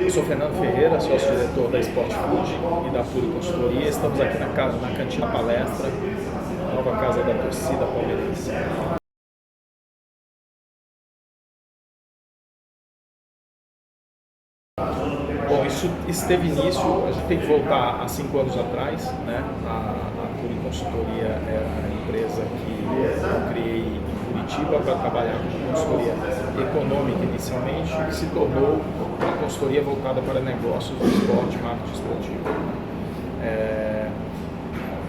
Eu sou Fernando Ferreira, sócio-diretor da Sport Food e da Puri Consultoria. Estamos aqui na Cantina Palestra, nova casa da torcida palmeirense. Bom, isso teve início, a gente tem que voltar há 5 anos atrás, né? A Puri Consultoria é a empresa que eu criei em Curitiba para trabalhar com consultoria econômica inicialmente, e se tornou uma consultoria voltada para negócios do esporte, marketing esportivo.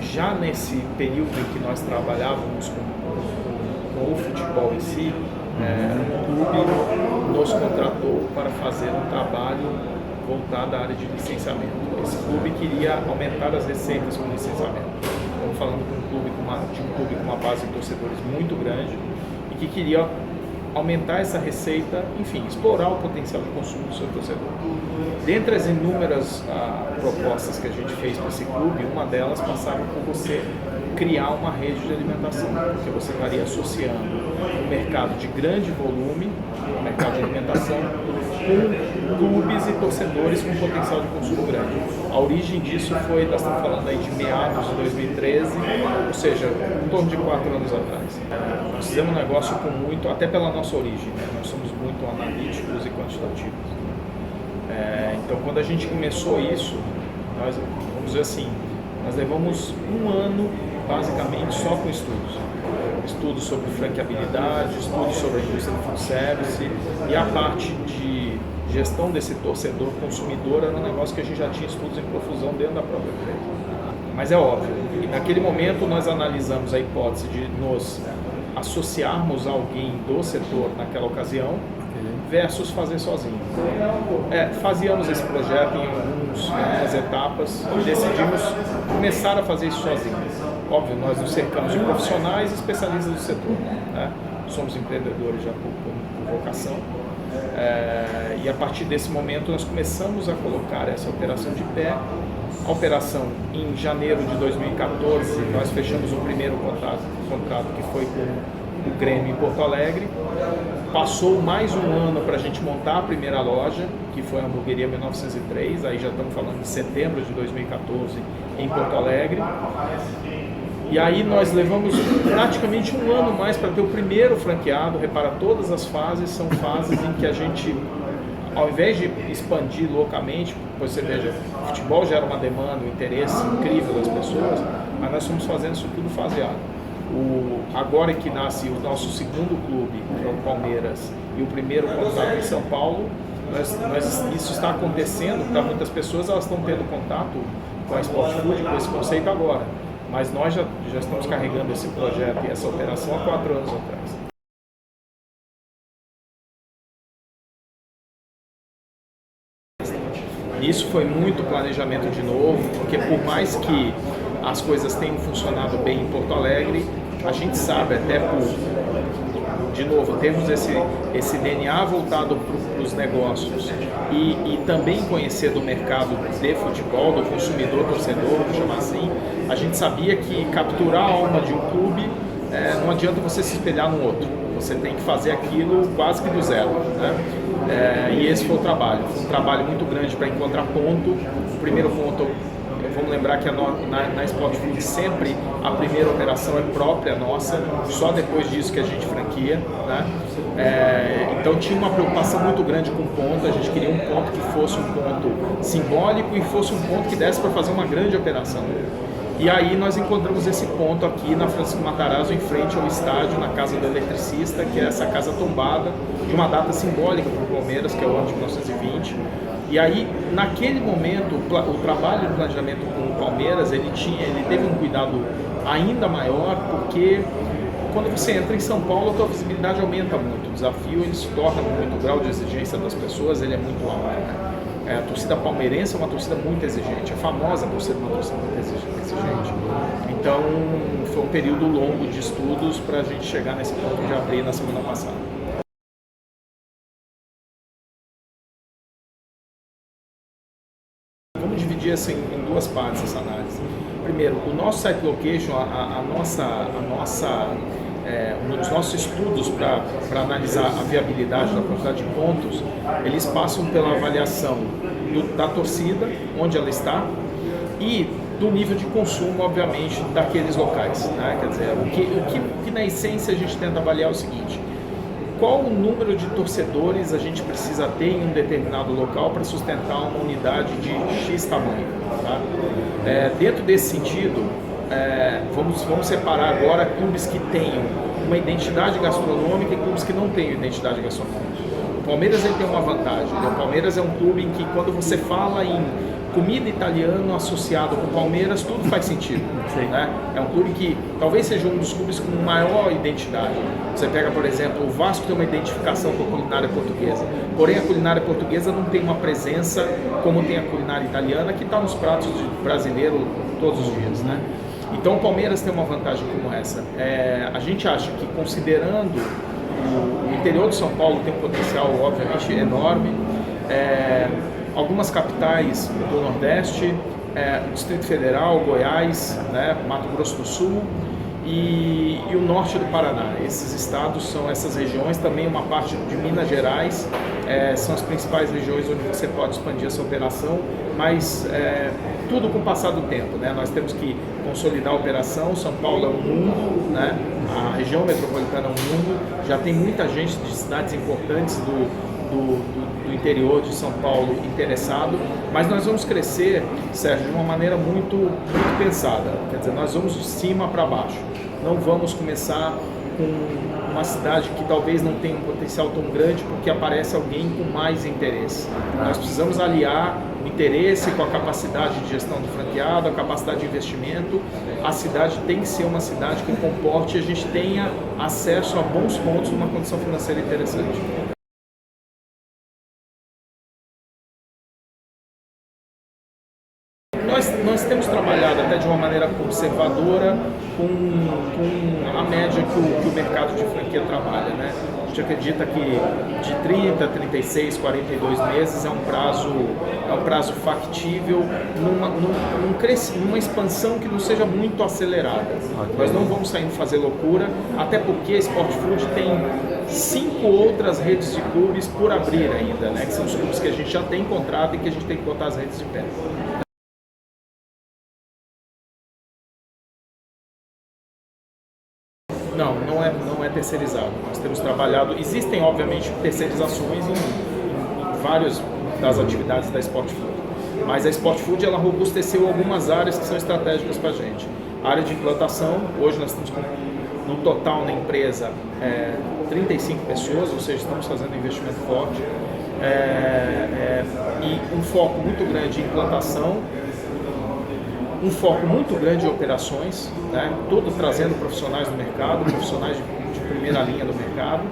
Já nesse período em que nós trabalhávamos com o futebol em si, o clube nos contratou para fazer um trabalho voltado à área de licenciamento. Esse clube queria aumentar as receitas com licenciamento. Estamos falando de um clube com uma base de torcedores muito grande e que queria aumentar essa receita, enfim, explorar o potencial de consumo do seu torcedor. Dentre as inúmeras propostas que a gente fez para esse clube, uma delas passava por você criar uma rede de alimentação, porque você estaria associando um mercado de grande volume, o mercado de alimentação, com clubes e torcedores com potencial de consumo grande. A origem disso foi, nós estamos falando aí de meados de 2013, ou seja, em torno de 4 anos atrás. Nós fizemos um negócio com muito, até pela nossa origem, né? Nós somos muito analíticos e quantitativos. Então, quando a gente começou isso, nós, vamos dizer assim, nós levamos um ano basicamente só com estudos. Estudos sobre franqueabilidade, estudos sobre a indústria do food service e a parte de gestão desse torcedor consumidor era um negócio que a gente já tinha estudos em profusão dentro da própria empresa. Mas é óbvio, e naquele momento nós analisamos a hipótese de nos associarmos a alguém do setor naquela ocasião versus fazer sozinho. Fazíamos esse projeto em algumas etapas e decidimos começar a fazer isso sozinho. Óbvio, nós nos cercamos de profissionais e especialistas do setor, né? Somos empreendedores já por vocação, e a partir desse momento nós começamos a colocar essa operação de pé. A operação, em janeiro de 2014, nós fechamos o primeiro contrato que foi com o Grêmio em Porto Alegre. Passou mais um ano para a gente montar a primeira loja, que foi a Hamburgueria 1903, aí já estamos falando de setembro de 2014 em Porto Alegre. E aí nós levamos praticamente um ano mais para ter o primeiro franqueado. Repara, todas as fases são fases em que a gente, ao invés de expandir loucamente, pois você veja, o futebol gera uma demanda, um interesse incrível das pessoas, mas nós estamos fazendo isso tudo faseado. Agora que nasce o nosso segundo clube, que é o Palmeiras, e o primeiro contrato em São Paulo, isso está acontecendo para muitas pessoas, elas estão tendo contato com a Sport Food, com esse conceito agora. Mas nós já estamos carregando esse projeto e essa operação há 4 anos atrás. Isso foi muito planejamento de novo, porque por mais que as coisas tenham funcionado bem em Porto Alegre, a gente sabe até de novo, temos esse DNA voltado para os negócios e também conhecer do mercado de futebol, do consumidor, torcedor, vamos chamar assim, a gente sabia que capturar a alma de um clube, não adianta você se espelhar no outro, você tem que fazer aquilo quase que do zero, né? E esse foi o trabalho, foi um trabalho muito grande para encontrar ponto. O primeiro ponto, vamos lembrar que na Sport Food sempre a primeira operação é própria nossa, só depois disso que a gente franquia, né? Então tinha uma preocupação muito grande com o ponto, a gente queria um ponto que fosse um ponto simbólico e fosse um ponto que desse para fazer uma grande operação. E aí nós encontramos esse ponto aqui na Francisco Matarazzo, em frente ao estádio, na Casa do Eletricista, que é essa casa tombada, de uma data simbólica para o Palmeiras, que é o ano de 1920. E aí, naquele momento, o trabalho de planejamento com o Palmeiras, ele teve um cuidado ainda maior, porque quando você entra em São Paulo, a tua visibilidade aumenta muito, o desafio ele se torna muito, o grau de exigência das pessoas ele é muito alto, né? A torcida palmeirense é uma torcida muito exigente, é famosa por ser uma torcida muito exigente. Então, foi um período longo de estudos para a gente chegar nesse ponto de abrir na semana passada. Vamos dividir assim, em 2 partes essa análise. Primeiro, o nosso site location, a nossa um dos nossos estudos para analisar a viabilidade da quantidade de pontos, eles passam pela avaliação da torcida, onde ela está, e do nível de consumo, obviamente, daqueles locais, né? Quer dizer, o que na essência a gente tenta avaliar é o seguinte: qual o número de torcedores a gente precisa ter em um determinado local para sustentar uma unidade de X tamanho, tá? Dentro desse sentido, vamos separar agora clubes que tenham uma identidade gastronômica e clubes que não tenham identidade gastronômica. O Palmeiras ele tem uma vantagem, né? O Palmeiras é um clube em que, quando você fala em comida italiana associado com o Palmeiras, tudo faz sentido, né? É um clube que talvez seja um dos clubes com maior identidade. Você pega, por exemplo, o Vasco tem uma identificação com a culinária portuguesa, porém a culinária portuguesa não tem uma presença como tem a culinária italiana, que está nos pratos brasileiros todos os dias, né? Então o Palmeiras tem uma vantagem como essa. A gente acha que, considerando o interior de São Paulo, tem um potencial obviamente enorme. Algumas capitais do Nordeste, Distrito Federal, Goiás, né, Mato Grosso do Sul e o norte do Paraná. Esses estados são essas regiões, também uma parte de Minas Gerais, são as principais regiões onde você pode expandir essa operação, mas tudo com o passar do tempo, né? Nós temos que consolidar a operação. São Paulo é um mundo, né? A região metropolitana é um mundo, já tem muita gente de cidades importantes do interior de São Paulo interessado, mas nós vamos crescer, Sérgio, de uma maneira muito pensada. Quer dizer, nós vamos de cima para baixo. Não vamos começar com uma cidade que talvez não tenha um potencial tão grande porque aparece alguém com mais interesse. Nós precisamos aliar o interesse com a capacidade de gestão do franqueado, a capacidade de investimento. A cidade tem que ser uma cidade que comporte e a gente tenha acesso a bons pontos numa condição financeira interessante. Nós temos trabalhado até de uma maneira conservadora com a média que o mercado de franquia trabalha, né? A gente acredita que de 30, 36, 42 meses é um prazo factível numa expansão que não seja muito acelerada. Okay. Nós não vamos saindo fazer loucura, até porque a Sport Food tem 5 outras redes de clubes por abrir ainda, né? Que são os clubes que a gente já tem contrato e que a gente tem que botar as redes de pé. Não é terceirizado. Nós temos trabalhado, existem obviamente terceirizações em várias das atividades da Sport Food, mas a Sport Food ela robusteceu algumas áreas que são estratégicas para a gente. A área de implantação, hoje nós estamos no total na empresa 35 pessoas, ou seja, estamos fazendo um investimento forte e um foco muito grande em implantação, um foco muito grande em operações, né? Tudo trazendo profissionais do mercado, profissionais de primeira linha do mercado,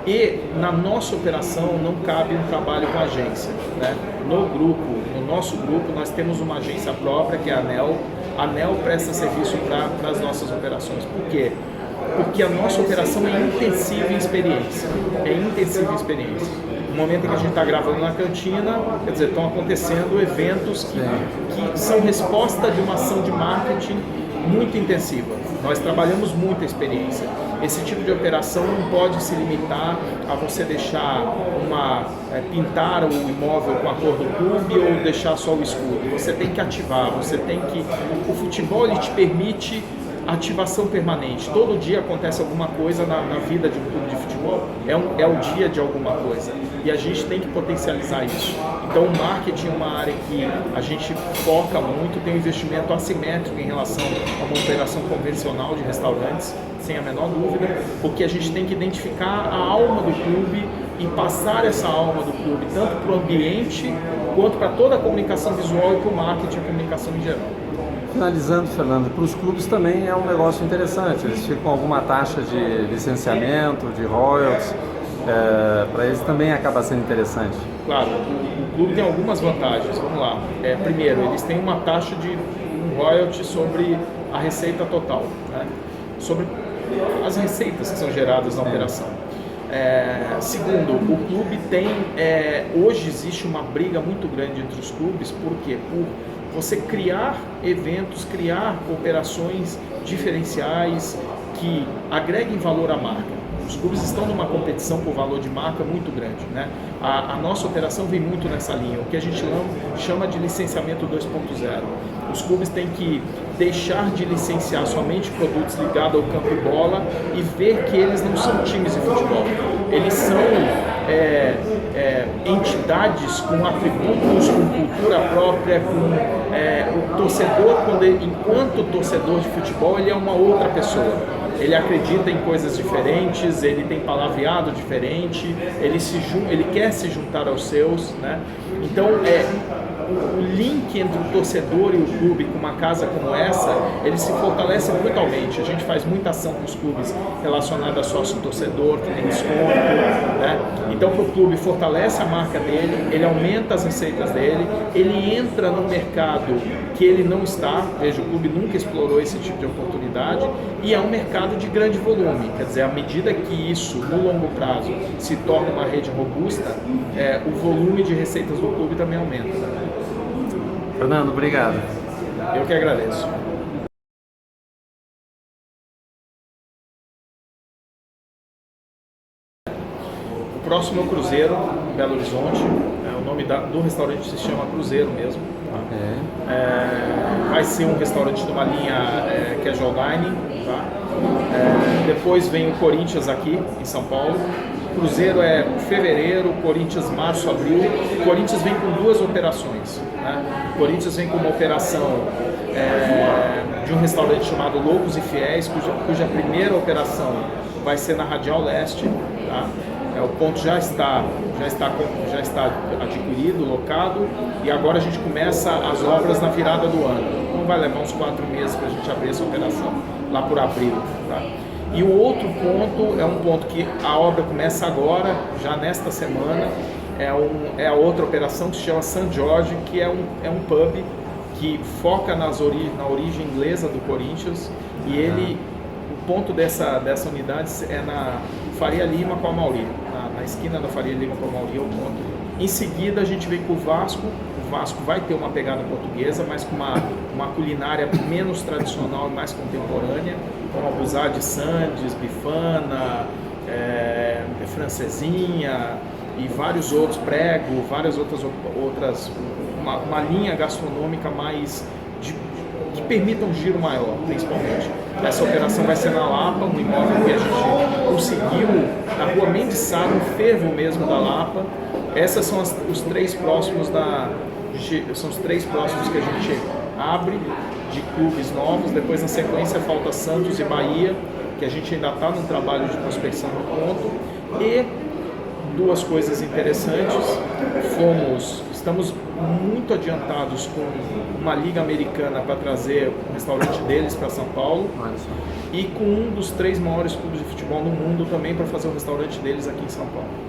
e na nossa operação não cabe um trabalho com agência, né? No nosso grupo, nós temos uma agência própria, que é a ANEL. A ANEL presta serviço para as nossas operações. Por quê? Porque a nossa operação é intensiva em experiência. No momento em que a gente está gravando na cantina, quer dizer, estão acontecendo eventos que são resposta de uma ação de marketing muito intensiva. Nós trabalhamos muito a experiência. Esse tipo de operação não pode se limitar a você deixar pintar o imóvel com a cor do clube ou deixar só o escudo. Você tem que ativar, o futebol ele te permite ativação permanente. Todo dia acontece alguma coisa na vida de um clube de futebol. É o dia de alguma coisa. E a gente tem que potencializar isso. Então o marketing é uma área que a gente foca muito, tem um investimento assimétrico em relação a uma operação convencional de restaurantes, sem a menor dúvida, porque a gente tem que identificar a alma do clube e passar essa alma do clube tanto para o ambiente quanto para toda a comunicação visual e para o marketing e a comunicação em geral. Finalizando, Fernando, para os clubes também é um negócio interessante, eles ficam com alguma taxa de licenciamento, de royalties, para eles também acaba sendo interessante. Claro, o clube tem algumas vantagens, vamos lá. Primeiro, eles têm uma taxa de royalty sobre a receita total, né? Sobre as receitas que são geradas na operação. Segundo, o clube tem, hoje existe uma briga muito grande entre os clubes, por quê? Por você criar eventos, criar operações diferenciais que agreguem valor à marca. Os clubes estão numa competição por valor de marca muito grande, né? A nossa operação vem muito nessa linha, o que a gente chama de licenciamento 2.0. Os clubes têm que deixar de licenciar somente produtos ligados ao campo e bola e ver que eles não são times de futebol. Eles são entidades com atributos, com cultura própria, com o torcedor, enquanto torcedor de futebol, ele é uma outra pessoa. Ele acredita em coisas diferentes, ele tem palavreado diferente, ele quer se juntar aos seus, né? Então, o link entre o torcedor e o clube com uma casa como essa, ele se fortalece brutalmente. A gente faz muita ação com os clubes relacionada a sócio-torcedor, que tem desconto, né? Então, para o clube, fortalece a marca dele, ele aumenta as receitas dele, ele entra no mercado que ele não está, veja, o clube nunca explorou esse tipo de oportunidade, e é um mercado de grande volume, quer dizer, à medida que isso, no longo prazo, se torna uma rede robusta, o volume de receitas do clube também aumenta. Fernando, obrigado. Eu que agradeço. O próximo é o Cruzeiro, Belo Horizonte. O nome do restaurante se chama Cruzeiro mesmo. Tá? Vai ser um restaurante de uma linha casual dining. Tá? Depois vem o Corinthians aqui em São Paulo. Cruzeiro é fevereiro, Corinthians março, abril. O Corinthians vem com duas operações, né? O Corinthians vem com uma operação de um restaurante chamado Loucos e Fiéis, cuja primeira operação vai ser na Radial Leste. Tá? O ponto já está adquirido, locado, e agora a gente começa as obras na virada do ano. Então vai levar uns 4 meses para a gente abrir essa operação, lá por abril. Tá? E o outro ponto é um ponto que a obra começa agora, já nesta semana, é a outra operação que se chama St. George, que é um pub que foca na origem inglesa do Corinthians, e o ponto dessa unidade é na Faria Lima com a Mauri, na esquina da Faria Lima com a Mauri é o ponto. Em seguida a gente vem com o Vasco vai ter uma pegada portuguesa, mas com uma culinária menos tradicional e mais contemporânea, como abusar de sandes, bifana, francesinha e vários outros, prego, várias outras uma linha gastronômica mais que permita um giro maior, principalmente. Essa operação vai ser na Lapa, um imóvel que a gente conseguiu na Rua Mendes Sá, no fervo mesmo da Lapa. Essas são os três próximos que a gente abre de clubes novos. Depois, na sequência, falta Santos e Bahia, que a gente ainda está no trabalho de prospecção no ponto. E duas coisas interessantes, estamos muito adiantados com uma liga americana para trazer um restaurante deles para São Paulo, e com um dos 3 maiores clubes de futebol no mundo também para fazer o restaurante deles aqui em São Paulo.